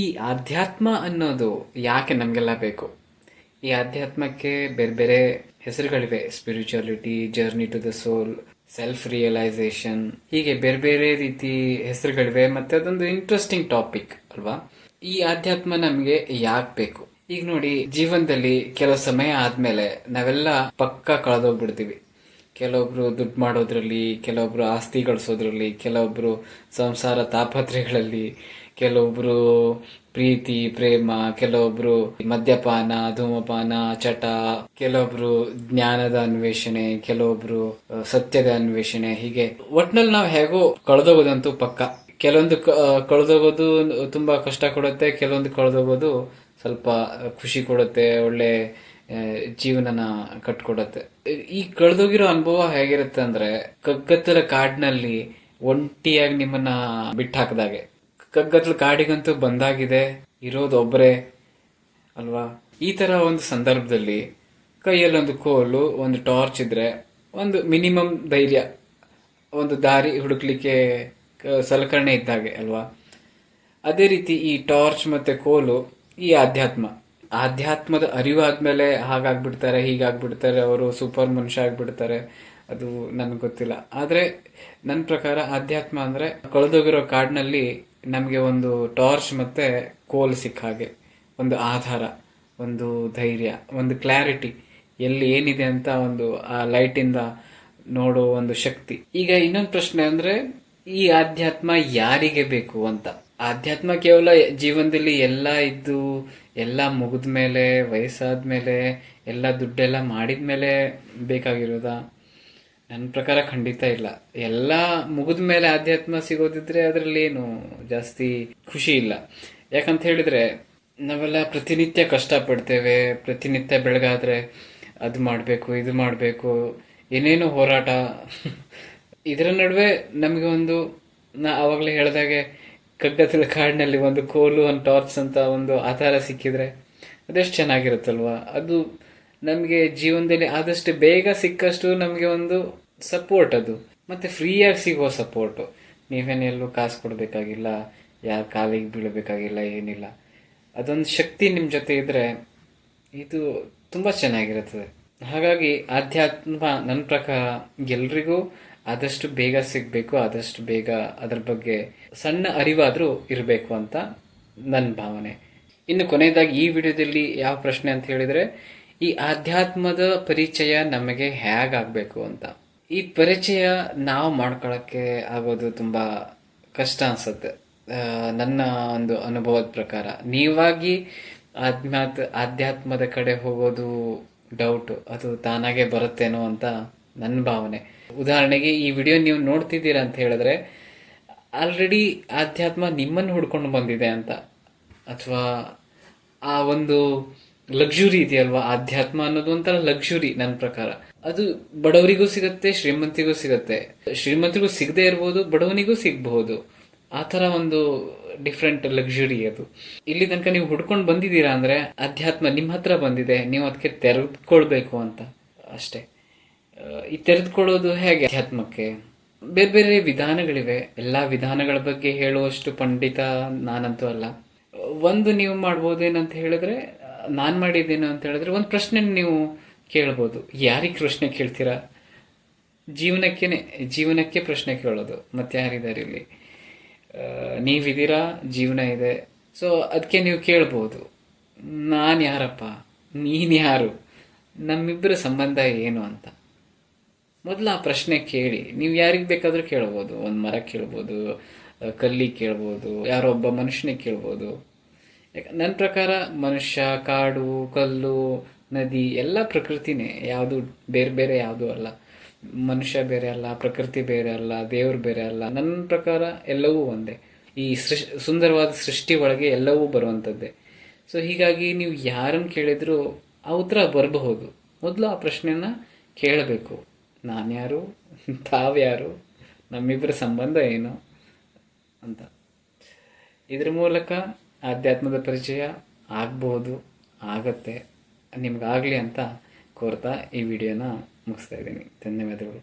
ಈ ಆಧ್ಯಾತ್ಮ ಅನ್ನೋದು ಯಾಕೆ ನಮಗೆಲ್ಲ ಬೇಕು? ಈ ಆಧ್ಯಾತ್ಮಕ್ಕೆ ಬೇರೆ ಬೇರೆ ಹೆಸರುಗಳಿವೆ. Spirituality, journey to the soul, self realisation, ಹೀಗೆ ಬೇರೆ ಬೇರೆ ರೀತಿ ಹೆಸರುಗಳಿವೆ. ಮತ್ತೆ ಅದೊಂದು ಇಂಟ್ರೆಸ್ಟಿಂಗ್ ಟಾಪಿಕ್ ಅಲ್ವಾ? ಈ ಆಧ್ಯಾತ್ಮ ನಮಗೆ ಯಾಕೆ ಬೇಕು? ಈಗ ನೋಡಿ, ಜೀವನದಲ್ಲಿ ಕೆಲವು ಸಮಯ ಆದ್ಮೇಲೆ ನಾವೆಲ್ಲ ಪಕ್ಕ ಕಳೆದೋಗ್ಬಿಡ್ತೀವಿ. ಕೆಲವೊಬ್ರು ದುಡ್ಡು ಮಾಡೋದ್ರಲ್ಲಿ, ಕೆಲವೊಬ್ರು ಆಸ್ತಿ ಗಳಿಸೋದ್ರಲ್ಲಿ, ಕೆಲವೊಬ್ರು ಸಂಸಾರ ತಾಪತ್ರೆಗಳಲ್ಲಿ, ಕೆಲವೊಬ್ರು ಪ್ರೀತಿ ಪ್ರೇಮ, ಕೆಲವೊಬ್ರು ಮದ್ಯಪಾನ, ಧೂಮಪಾನ, ಚಟ, ಕೆಲವೊಬ್ರು ಜ್ಞಾನದ ಅನ್ವೇಷಣೆ, ಕೆಲವೊಬ್ರು ಸತ್ಯದ ಅನ್ವೇಷಣೆ. ಹೀಗೆ ಒಟ್ನಲ್ಲಿ ನಾವು ಹೇಗೋ ಕಳೆದೋಗೋದಂತೂ ಪಕ್ಕ. ಕೆಲವೊಂದು ಕಳೆದೋಗೋದು ತುಂಬಾ ಕಷ್ಟ ಕೊಡುತ್ತೆ, ಕೆಲವೊಂದು ಕಳೆದೋಗೋದು ಸ್ವಲ್ಪ ಖುಷಿ ಕೊಡುತ್ತೆ, ಒಳ್ಳೆ ಜೀವನನ ಕಟ್ಕೊಡತ್ತೆ. ಈ ಕಳೆದೋಗಿರೋ ಅನುಭವ ಹೇಗಿರುತ್ತೆ ಅಂದ್ರೆ, ಕಗ್ಗತ್ತಲ ಕಾಡಿನಲ್ಲಿ ಒಂಟಿಯಾಗಿ ನಿಮ್ಮನ್ನ ಬಿಟ್ಟು ಹಾಕಿದಾಗೆ. ಕಗ್ಗತ್ತಲ ಕಾಡಿಗಂತೂ ಬಂದಾಗಿದೆ, ಇರೋದು ಒಬ್ಬರೇ ಅಲ್ವಾ? ಈ ತರ ಒಂದು ಸಂದರ್ಭದಲ್ಲಿ ಕೈಯಲ್ಲೊಂದು ಕೋಲು, ಒಂದು ಟಾರ್ಚ್ ಇದ್ರೆ ಒಂದು ಮಿನಿಮಮ್ ಧೈರ್ಯ, ಒಂದು ದಾರಿ ಹುಡುಕ್ಲಿಕ್ಕೆ ಸಲಕರಣೆ ಇದ್ದಾಗೆ ಅಲ್ವಾ? ಅದೇ ರೀತಿ ಈ ಟಾರ್ಚ್ ಮತ್ತೆ ಕೋಲು ಈ ಆಧ್ಯಾತ್ಮದ ಅರಿವಾದ್ಮೇಲೆ ಹಾಗಾಗ್ಬಿಡ್ತಾರೆ, ಹೀಗಾಗ್ಬಿಡ್ತಾರೆ, ಅವರು ಸೂಪರ್ ಮನುಷ್ಯ ಆಗ್ಬಿಡ್ತಾರೆ. ಅದು ನನ್ಗೆ ಗೊತ್ತಿಲ್ಲ. ಆದ್ರೆ ನನ್ನ ಪ್ರಕಾರ ಆಧ್ಯಾತ್ಮ ಅಂದ್ರೆ ಕಳೆದೋಗಿರೋ ಕಾಡಿನಲ್ಲಿ ನಮಗೆ ಒಂದು ಟಾರ್ಚ್ ಮತ್ತೆ ಕೋಲ್ ಸಿಕ್ಕ ಹಾಗೆ, ಒಂದು ಆಧಾರ, ಒಂದು ಧೈರ್ಯ, ಒಂದು ಕ್ಲಾರಿಟಿ, ಎಲ್ಲಿ ಏನಿದೆ ಅಂತ ಒಂದು ಆ ಲೈಟ್ ಇಂದ ನೋಡೋ ಒಂದು ಶಕ್ತಿ. ಈಗ ಇನ್ನೊಂದು ಪ್ರಶ್ನೆ ಅಂದ್ರೆ, ಈ ಆಧ್ಯಾತ್ಮ ಯಾರಿಗೆ ಬೇಕು ಅಂತ? ಆಧ್ಯಾತ್ಮ ಕೇವಲ ಜೀವನದಲ್ಲಿ ಎಲ್ಲ ಇದ್ದು, ಎಲ್ಲ ಮುಗಿದ್ಮೇಲೆ, ವಯಸ್ಸಾದ್ಮೇಲೆ, ಎಲ್ಲ ದುಡ್ಡೆಲ್ಲ ಮಾಡಿದ್ಮೇಲೆ ಬೇಕಾಗಿರೋದಾ? ನನ್ನ ಪ್ರಕಾರ ಖಂಡಿತ ಇಲ್ಲ. ಎಲ್ಲ ಮುಗಿದ್ಮೇಲೆ ಆಧ್ಯಾತ್ಮ ಸಿಗೋದಿದ್ರೆ ಅದರಲ್ಲಿ ಏನು ಜಾಸ್ತಿ ಖುಷಿ ಇಲ್ಲ. ಯಾಕಂತ ಹೇಳಿದ್ರೆ, ನಾವೆಲ್ಲ ಪ್ರತಿನಿತ್ಯ ಕಷ್ಟಪಡ್ತೇವೆ. ಪ್ರತಿನಿತ್ಯ ಬೆಳಗಾದ್ರೆ ಅದು ಮಾಡಬೇಕು, ಇದು ಮಾಡಬೇಕು, ಏನೇನು ಹೋರಾಟ. ಇದರ ನಡುವೆ ನಮಗೆ ಒಂದು, ನಾ ಆವಾಗಲೇ ಹೇಳಿದಾಗೆ, ಕಗ್ಗತ್ತಲ ಕಾಡಿನಲ್ಲಿ ಒಂದು ಕೋಲು, ಒಂದು ಟಾರ್ಚ್ ಅಂತ ಒಂದು ಆಧಾರ ಸಿಕ್ಕಿದ್ರೆ ಅದೆಷ್ಟು ಚೆನ್ನಾಗಿರುತ್ತಲ್ವಾ? ಅದು ನಮಗೆ ಜೀವನದಲ್ಲಿ ಆದಷ್ಟು ಬೇಗ ಸಿಕ್ಕಷ್ಟು ನಮಗೆ ಒಂದು ಸಪೋರ್ಟ್. ಅದು ಮತ್ತೆ ಫ್ರೀಯಾಗಿ ಸಿಗೋ ಸಪೋರ್ಟು. ನೀವೇನೆಲ್ಲೂ ಕಾಸು ಕೊಡಬೇಕಾಗಿಲ್ಲ, ಯಾರ ಕಾಲಿಗೆ ಬೀಳಬೇಕಾಗಿಲ್ಲ, ಏನಿಲ್ಲ. ಅದೊಂದು ಶಕ್ತಿ ನಿಮ್ಮ ಜೊತೆ ಇದ್ರೆ ಇದು ತುಂಬಾ ಚೆನ್ನಾಗಿರುತ್ತದೆ. ಹಾಗಾಗಿ ಆಧ್ಯಾತ್ಮ ನನ್ನ ಪ್ರಕಾರ ಎಲ್ರಿಗೂ ಆದಷ್ಟು ಬೇಗ ಸಿಗಬೇಕು, ಆದಷ್ಟು ಬೇಗ ಅದರ ಬಗ್ಗೆ ಸಣ್ಣ ಅರಿವಾದ್ರೂ ಇರಬೇಕು ಅಂತ ನನ್ನ ಭಾವನೆ. ಇನ್ನು ಕೊನೆಯದಾಗಿ ಈ ವಿಡಿಯೋದಲ್ಲಿ ಯಾವ ಪ್ರಶ್ನೆ ಅಂತ ಹೇಳಿದ್ರೆ, ಈ ಆಧ್ಯಾತ್ಮದ ಪರಿಚಯ ನಮಗೆ ಹೇಗಾಗಬೇಕು ಅಂತ. ಈ ಪರಿಚಯ ನಾವು ಮಾಡ್ಕೊಳಕ್ಕೆ ಆಗೋದು ತುಂಬಾ ಕಷ್ಟ ಅನ್ಸುತ್ತೆ. ನನ್ನ ಒಂದು ಅನುಭವದ ಪ್ರಕಾರ ನೀವಾಗಿ ಆಧ್ಯಾತ್ಮದ ಕಡೆ ಹೋಗೋದು ಡೌಟ್, ಅದು ತಾನಾಗೆ ಬರುತ್ತೇನೋ ಅಂತ ನನ್ನ ಭಾವನೆ. ಉದಾಹರಣೆಗೆ, ಈ ವಿಡಿಯೋ ನೀವು ನೋಡ್ತಿದ್ದೀರಾ ಅಂತ ಹೇಳಿದ್ರೆ ಆಲ್ರೆಡಿ ಆಧ್ಯಾತ್ಮ ನಿಮ್ಮನ್ನು ಹುಡ್ಕೊಂಡು ಬಂದಿದೆ ಅಂತ. ಅಥವಾ ಆ ಒಂದು ಲಕ್ಸುರಿ ಇದೆಯಲ್ವಾ, ಆಧ್ಯಾತ್ಮ ಅನ್ನೋದು ಒಂಥರ ಲಕ್ಸುರಿ ನನ್ನ ಪ್ರಕಾರ. ಅದು ಬಡವರಿಗೂ ಸಿಗತ್ತೆ, ಶ್ರೀಮಂತಿಗೂ ಸಿಗತ್ತೆ. ಶ್ರೀಮಂತಿಗೂ ಸಿಗದೆ ಇರ್ಬೋದು, ಬಡವನಿಗೂ ಸಿಗಬಹುದು. ಆ ತರ ಒಂದು ಡಿಫ್ರೆಂಟ್ ಲಕ್ಸುರಿ ಅದು. ಇಲ್ಲಿ ತನಕ ನೀವು ಹುಡ್ಕೊಂಡು ಬಂದಿದ್ದೀರಾ ಅಂದ್ರೆ ಅಧ್ಯಾತ್ಮ ನಿಮ್ಮ ಹತ್ರ ಬಂದಿದೆ, ನೀವು ಅದಕ್ಕೆ ತೆರೆದುಕೊಳ್ಬೇಕು ಅಂತ ಅಷ್ಟೇ. ಈ ತೆರೆದುಕೊಳ್ಳೋದು ಹೇಗೆ ಅಧ್ಯಾತ್ಮಕ್ಕೆ? ಬೇರೆ ಬೇರೆ ವಿಧಾನಗಳಿವೆ. ಎಲ್ಲಾ ವಿಧಾನಗಳ ಬಗ್ಗೆ ಹೇಳುವಷ್ಟು ಪಂಡಿತ ನಾನಂತೂ ಅಲ್ಲ. ಒಂದು ನೀವು ಮಾಡ್ಬೋದೇನಂತ ಹೇಳಿದ್ರೆ, ನಾನ್ ಮಾಡಿದ್ದೇನು ಅಂತ ಹೇಳಿದ್ರೆ, ಒಂದು ಪ್ರಶ್ನೆ ನೀವು ಕೇಳ್ಬೋದು. ಯಾರಿಗೆ ಪ್ರಶ್ನೆ ಕೇಳ್ತೀರಾ? ಜೀವನಕ್ಕೆ ಪ್ರಶ್ನೆ ಕೇಳೋದು. ಮತ್ತೆ ಯಾರಿದ್ದಾರೆ ಇಲ್ಲಿ? ನೀವಿದ್ದೀರಾ, ಜೀವನ ಇದೆ. ಸೊ ಅದಕ್ಕೆ ನೀವು ಕೇಳ್ಬೋದು, ನಾನು ಯಾರಪ್ಪ, ನೀನ್ ಯಾರು, ನಮ್ಮಿಬ್ಬರ ಸಂಬಂಧ ಏನು ಅಂತ. ಮೊದಲು ಆ ಪ್ರಶ್ನೆ ಕೇಳಿ. ನೀವು ಯಾರಿಗೆ ಬೇಕಾದ್ರೂ ಕೇಳ್ಬೋದು. ಒಂದು ಮರ ಕೇಳ್ಬೋದು, ಕಲ್ಲಿಗೆ ಕೇಳ್ಬೋದು, ಯಾರೋ ಒಬ್ಬ ಮನುಷ್ಯನಿಗೆ ಕೇಳ್ಬೋದು. ನನ್ನ ಪ್ರಕಾರ ಮನುಷ್ಯ, ಕಾಡು, ಕಲ್ಲು, ನದಿ ಎಲ್ಲ ಪ್ರಕೃತಿನೇ. ಯಾವುದು ಬೇರೆ ಬೇರೆ ಯಾವುದು ಅಲ್ಲ. ಮನುಷ್ಯ ಬೇರೆ ಅಲ್ಲ, ಪ್ರಕೃತಿ ಬೇರೆ ಅಲ್ಲ, ದೇವ್ರು ಬೇರೆ ಅಲ್ಲ. ನನ್ನ ಪ್ರಕಾರ ಎಲ್ಲವೂ ಒಂದೇ. ಈ ಸುಂದರವಾದ ಸೃಷ್ಟಿ ಒಳಗೆ ಎಲ್ಲವೂ ಬರುವಂಥದ್ದೇ. ಸೊ ಹೀಗಾಗಿ ನೀವು ಯಾರನ್ನು ಕೇಳಿದ್ರು ಆ ಉತ್ತರ ಬರಬಹುದು. ಮೊದಲು ಆ ಪ್ರಶ್ನೆನ ಕೇಳಬೇಕು. ನಾನ್ಯಾರು, ತಾವ್ಯಾರು, ನಮ್ಮಿಬ್ಬರ ಸಂಬಂಧ ಏನು ಅಂತ. ಇದ್ರ ಮೂಲಕ ಆಧ್ಯಾತ್ಮದ ಪರಿಚಯ ಆಗ್ಬೋದು, ಆಗತ್ತೆ. ನಿಮ್ಗಾಗಲಿ ಅಂತ ಕೋರ್ತಾ ಈ ವಿಡಿಯೋನ ಮುಗಿಸ್ತಾ ಇದ್ದೀನಿ. ಧನ್ಯವಾದಗಳು.